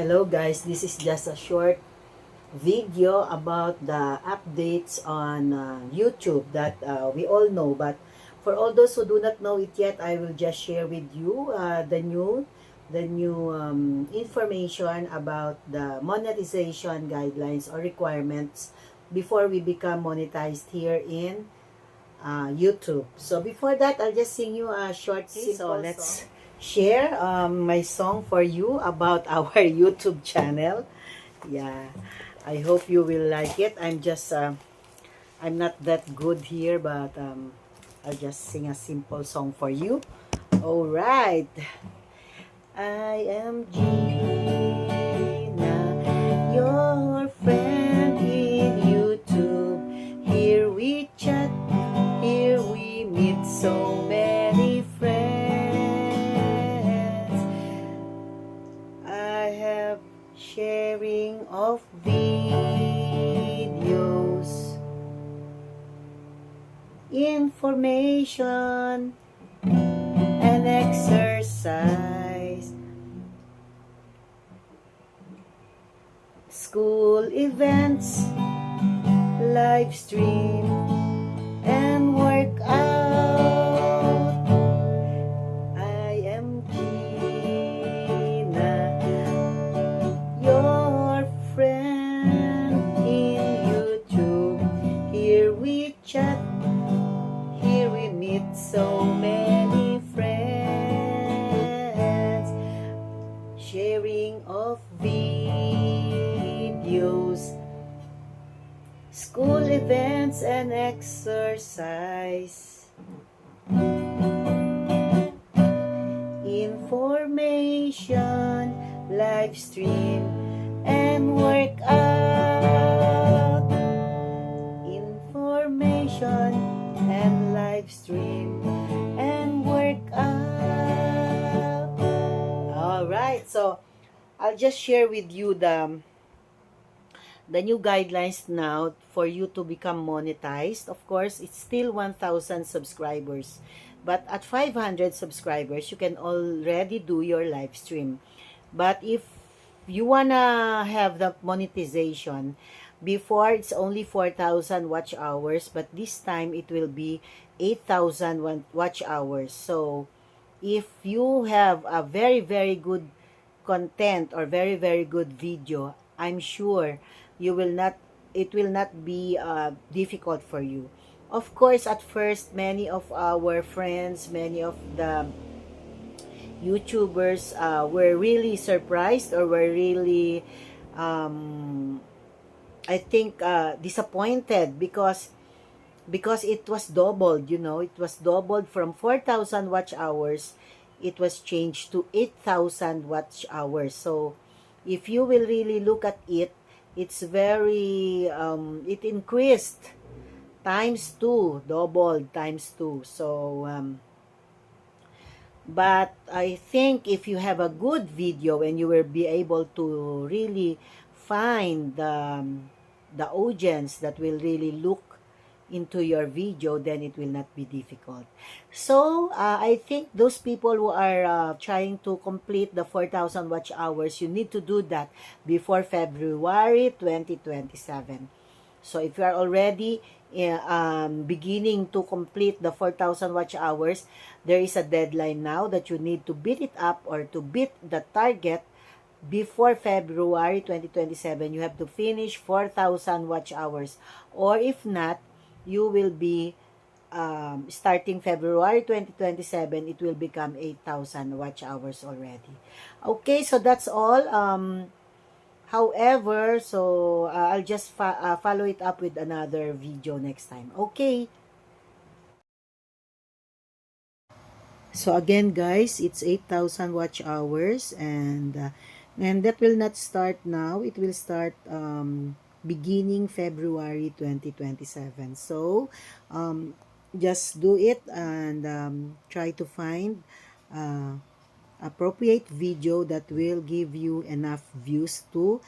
Hello guys, this is just a short video about the updates on YouTube that we all know, but for all those who do not know it yet, I will just share with you the new information about the monetization guidelines or requirements before we become monetized here in YouTube. So before that, I'll just sing you a short simple let's song. Share my song for you about our YouTube channel. Yeah, I hope you will like it. I'm not that good here, but I'll just sing a simple song for you. All right. I am Gina, your friend in YouTube. Here we chat, here we meet so many friends. I have sharing of videos, information, and exercise, school events, live stream, and workout. I am Gina, your friend in YouTube. Here we chat, here we meet so many friends. Sharing of videos, school events, and exercise, information, live stream, and workout. Information and live stream and workout. Alright, so I'll just share with you the new guidelines now for you to become monetized. Of course, it's still 1,000 subscribers. But at 500 subscribers, you can already do your live stream. But if you wanna have the monetization, before it's only 4,000 watch hours, but this time it will be 8,000 watch hours. So, if you have a very, very good content or very, very good video, I'm sure it will not be difficult for you. Of course, at first, many of our friends, many of the YouTubers were really surprised or were really, I think, disappointed because it was doubled, it was doubled from 4,000 watch hours, it was changed to 8,000 watch hours. So, if you will really look at it, it's very, it increased times 2, doubled times 2. So, but I think if you have a good video and you will be able to really find the audience that will really look into your video, then it will not be difficult. So, I think those people who are trying to complete the 4,000 watch hours, you need to do that before February 2027. So, if you are already beginning to complete the 4,000 watch hours, there is a deadline now that you need to beat it up or to beat the target before February 2027. You have to finish 4,000 watch hours. Or if not, you will be starting February 2027, it will become 8,000 watch hours already. Okay, so that's all. However, so I'll just follow it up with another video next time. Okay. So again, guys, it's 8,000 watch hours, and that will not start now. It will start beginning February 2027. So just do it and try to find appropriate video that will give you enough views to